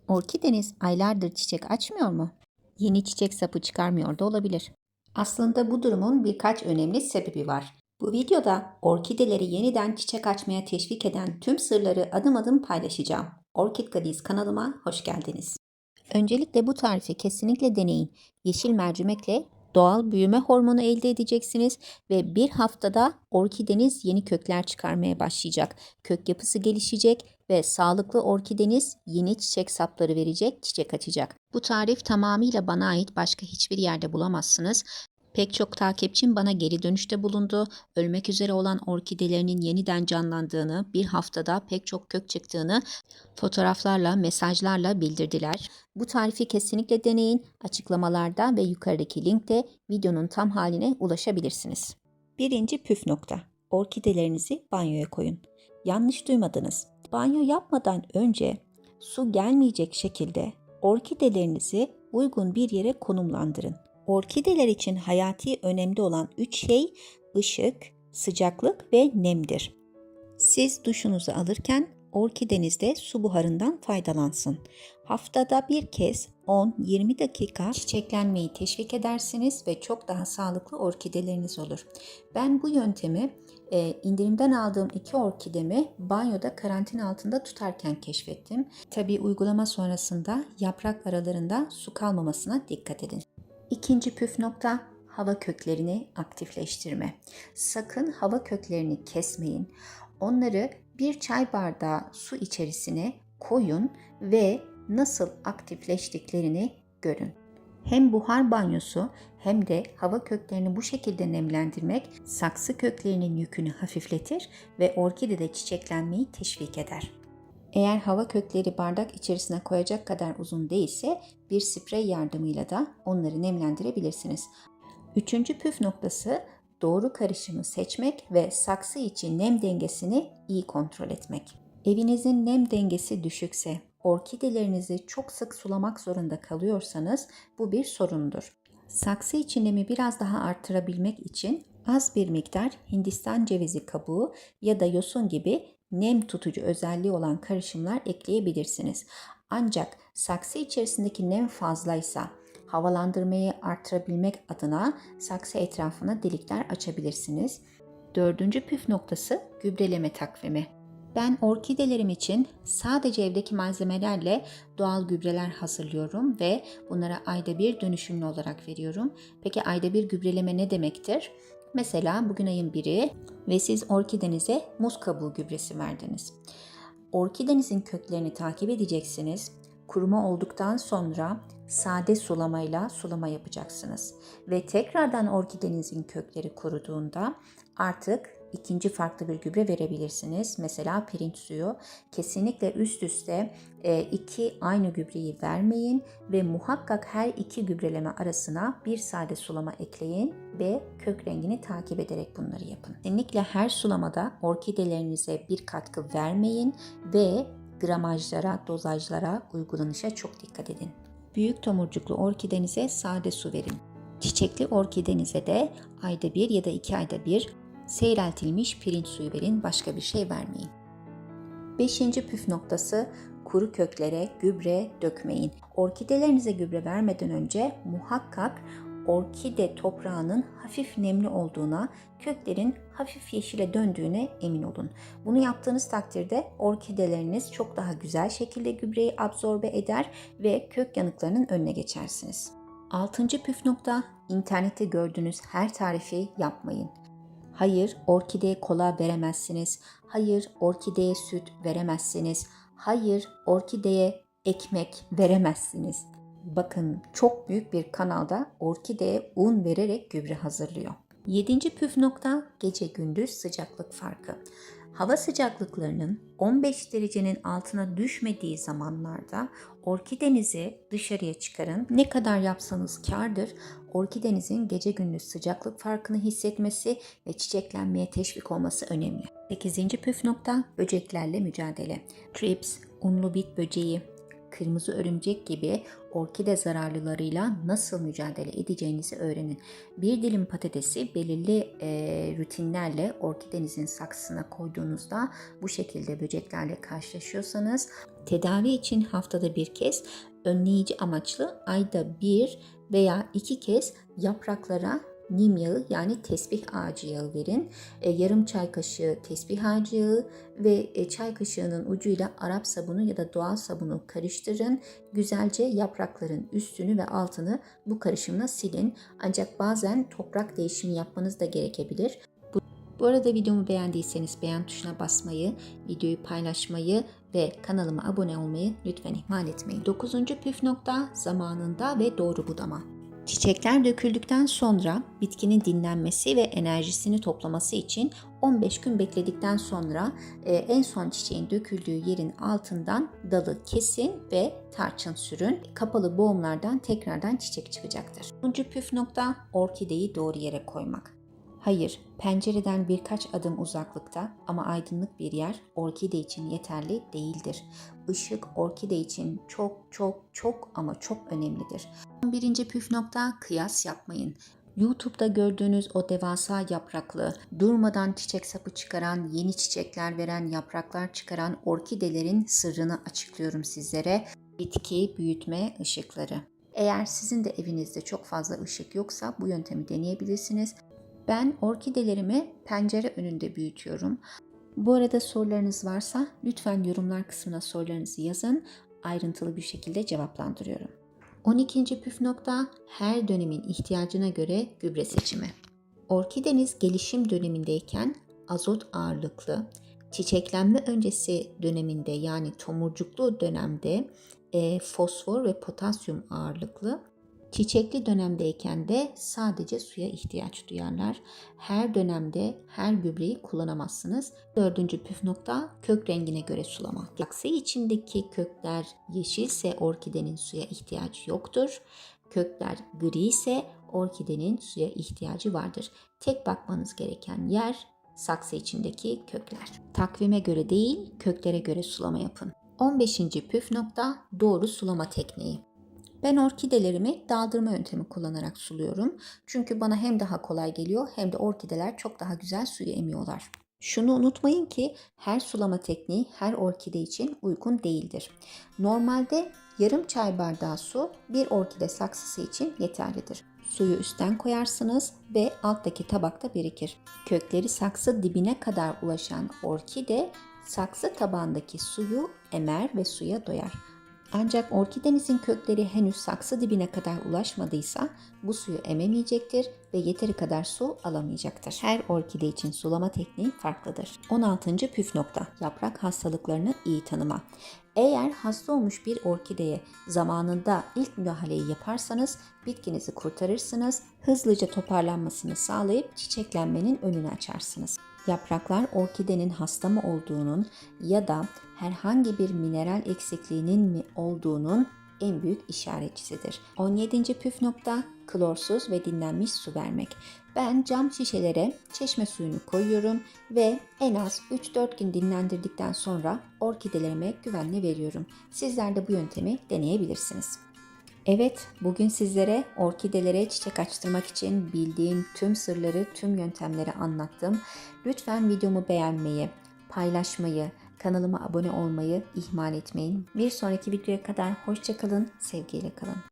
Orkideniz aylardır çiçek açmıyor mu? Yeni çiçek sapı çıkarmıyor da olabilir. Aslında bu durumun birkaç önemli sebebi var. Bu videoda orkideleri yeniden çiçek açmaya teşvik eden tüm sırları adım adım paylaşacağım. Orkid Gadiz kanalıma hoş geldiniz. Öncelikle bu tarifi kesinlikle deneyin. Yeşil mercimekle doğal büyüme hormonu elde edeceksiniz ve bir haftada orkideniz yeni kökler çıkarmaya başlayacak. Kök yapısı gelişecek ve sağlıklı orkideniz yeni çiçek sapları verecek, çiçek açacak. Bu tarif tamamıyla bana ait, başka hiçbir yerde bulamazsınız. Pek çok takipçim bana geri dönüşte bulundu. Ölmek üzere olan orkidelerinin yeniden canlandığını, bir haftada pek çok kök çıktığını fotoğraflarla, mesajlarla bildirdiler. Bu tarifi kesinlikle deneyin. Açıklamalarda ve yukarıdaki linkte videonun tam haline ulaşabilirsiniz. Birinci püf nokta. Orkidelerinizi banyoya koyun. Yanlış duymadınız. Banyo yapmadan önce su gelmeyecek şekilde orkidelerinizi uygun bir yere konumlandırın. Orkideler için hayati önemli olan 3 şey ışık, sıcaklık ve nemdir. Siz duşunuzu alırken orkideniz de su buharından faydalansın. Haftada bir kez 10-20 dakika çiçeklenmeyi teşvik edersiniz ve çok daha sağlıklı orkideleriniz olur. Ben bu yöntemi indirimden aldığım 2 orkidemi banyoda karantina altında tutarken keşfettim. Tabii uygulama sonrasında yaprak aralarında su kalmamasına dikkat edin. İkinci püf nokta, hava köklerini aktifleştirme. Sakın hava köklerini kesmeyin. Onları bir çay bardağı su içerisine koyun ve nasıl aktifleştiklerini görün. Hem buhar banyosu hem de hava köklerini bu şekilde nemlendirmek saksı köklerinin yükünü hafifletir ve orkidede çiçeklenmeyi teşvik eder. Eğer hava kökleri bardak içerisine koyacak kadar uzun değilse bir sprey yardımıyla da onları nemlendirebilirsiniz. Üçüncü püf noktası, doğru karışımı seçmek ve saksı için nem dengesini iyi kontrol etmek. Evinizin nem dengesi düşükse, orkidelerinizi çok sık sulamak zorunda kalıyorsanız bu bir sorundur. Saksı için nemi biraz daha arttırabilmek için az bir miktar Hindistan cevizi kabuğu ya da yosun gibi nem tutucu özelliği olan karışımlar ekleyebilirsiniz. Ancak saksı içerisindeki nem fazlaysa havalandırmayı artırabilmek adına saksı etrafına delikler açabilirsiniz. Dördüncü püf noktası, gübreleme takvimi. Ben orkidelerim için sadece evdeki malzemelerle doğal gübreler hazırlıyorum ve bunlara ayda bir dönüşümlü olarak veriyorum. Peki ayda bir gübreleme ne demektir? Mesela bugün ayın 1'i ve siz orkidenize muz kabuğu gübresi verdiniz. Orkidenizin köklerini takip edeceksiniz. Kuruma olduktan sonra sade sulamayla sulama yapacaksınız. Ve tekrardan orkidenizin kökleri kuruduğunda artık ikinci farklı bir gübre verebilirsiniz. Mesela pirinç suyu. Kesinlikle üst üste 2 aynı gübreyi vermeyin ve muhakkak her 2 gübreleme arasına bir sade sulama ekleyin ve kök rengini takip ederek bunları yapın. Kesinlikle her sulamada orkidelerinize bir katkı vermeyin ve gramajlara, dozajlara, uygulanışa çok dikkat edin. Büyük tomurcuklu orkidenize sade su verin. Çiçekli orkidenize de ayda bir ya da 2 ayda bir seyreltilmiş pirinç suyu verin, başka bir şey vermeyin. Beşinci püf noktası, kuru köklere gübre dökmeyin. Orkidelerinize gübre vermeden önce muhakkak orkide toprağının hafif nemli olduğuna, köklerin hafif yeşile döndüğüne emin olun. Bunu yaptığınız takdirde orkideleriniz çok daha güzel şekilde gübreyi absorbe eder ve kök yanıklarının önüne geçersiniz. Altıncı püf nokta, internette gördüğünüz her tarifi yapmayın. Hayır, orkideye kola veremezsiniz. Hayır, orkideye süt veremezsiniz. Hayır, orkideye ekmek veremezsiniz. Bakın, çok büyük bir kanalda orkideye un vererek gübre hazırlıyor. Yedinci püf nokta, gece gündüz sıcaklık farkı. Hava sıcaklıklarının 15 derecenin altına düşmediği zamanlarda orkidenizi dışarıya çıkarın. Ne kadar yapsanız kârdır. Orkidenizin gece gündüz sıcaklık farkını hissetmesi ve çiçeklenmeye teşvik olması önemli. 8. püf nokta, böceklerle mücadele. Trips, unlu bit böceği, kırmızı örümcek gibi orkide zararlılarıyla nasıl mücadele edeceğinizi öğrenin. Bir dilim patatesi belirli rutinlerle orkidenizin saksısına koyduğunuzda bu şekilde böceklerle karşılaşıyorsanız tedavi için haftada bir kez, önleyici amaçlı ayda bir veya 2 kez yapraklara nim yağı yani tesbih ağacı yağı verin. Yarım çay kaşığı tesbih ağacı yağı ve çay kaşığının ucuyla Arap sabunu ya da doğal sabunu karıştırın. Güzelce yaprakların üstünü ve altını bu karışımla silin. Ancak bazen toprak değişimi yapmanız da gerekebilir. Bu arada videomu beğendiyseniz beğen tuşuna basmayı, videoyu paylaşmayı ve kanalıma abone olmayı lütfen ihmal etmeyin. 9. püf nokta zamanında ve doğru budama. Çiçekler döküldükten sonra bitkinin dinlenmesi ve enerjisini toplaması için 15 gün bekledikten sonra en son çiçeğin döküldüğü yerin altından dalı kesin ve tarçın sürün. Kapalı boğumlardan tekrardan çiçek çıkacaktır. 10. püf nokta orkideyi doğru yere koymak. Hayır, pencereden birkaç adım uzaklıkta ama aydınlık bir yer orkide için yeterli değildir. Işık orkide için çok ama çok önemlidir. 11. püf nokta kıyas yapmayın. YouTube'da gördüğünüz o devasa yapraklı, durmadan çiçek sapı çıkaran, yeni çiçekler veren, yapraklar çıkaran orkidelerin sırrını açıklıyorum sizlere. Bitki büyütme ışıkları. Eğer sizin de evinizde çok fazla ışık yoksa bu yöntemi deneyebilirsiniz. Ben orkidelerimi pencere önünde büyütüyorum. Bu arada sorularınız varsa lütfen yorumlar kısmına sorularınızı yazın. Ayrıntılı bir şekilde cevaplandırıyorum. 12. püf nokta her dönemin ihtiyacına göre gübre seçimi. Orkideniz gelişim dönemindeyken azot ağırlıklı, çiçeklenme öncesi döneminde yani tomurcuklu dönemde fosfor ve potasyum ağırlıklı, çiçekli dönemdeyken de sadece suya ihtiyaç duyarlar. Her dönemde her gübreyi kullanamazsınız. 4. püf nokta kök rengine göre sulama. Saksı içindeki kökler yeşilse orkidenin suya ihtiyacı yoktur. Kökler gri ise orkidenin suya ihtiyacı vardır. Tek bakmanız gereken yer saksı içindeki kökler. Takvime göre değil, köklere göre sulama yapın. 15. püf nokta doğru sulama tekniği. Ben orkidelerimi daldırma yöntemi kullanarak suluyorum. Çünkü bana hem daha kolay geliyor hem de orkideler çok daha güzel suyu emiyorlar. Şunu unutmayın ki her sulama tekniği her orkide için uygun değildir. Normalde yarım çay bardağı su bir orkide saksısı için yeterlidir. Suyu üstten koyarsınız ve alttaki tabakta birikir. Kökleri saksı dibine kadar ulaşan orkide saksı tabağındaki suyu emer ve suya doyar. Ancak orkidenizin kökleri henüz saksı dibine kadar ulaşmadıysa bu suyu ememeyecektir ve yeteri kadar su alamayacaktır. Her orkide için sulama tekniği farklıdır. 16. püf nokta yaprak hastalıklarını iyi tanıma. Eğer hasta olmuş bir orkideye zamanında ilk müdahaleyi yaparsanız bitkinizi kurtarırsınız, hızlıca toparlanmasını sağlayıp çiçeklenmenin önünü açarsınız. Yapraklar orkidenin hasta mı olduğunun ya da herhangi bir mineral eksikliğinin mi olduğunun en büyük işaretçisidir. 17. püf nokta klorsuz ve dinlenmiş su vermek. Ben cam şişelere çeşme suyunu koyuyorum ve en az 3-4 gün dinlendirdikten sonra orkidelerime güvenle veriyorum. Sizler de bu yöntemi deneyebilirsiniz. Evet, bugün sizlere orkidelere çiçek açtırmak için bildiğim tüm sırları, tüm yöntemleri anlattım. Lütfen videomu beğenmeyi, paylaşmayı, kanalıma abone olmayı ihmal etmeyin. Bir sonraki videoya kadar hoşça kalın, sevgiyle kalın.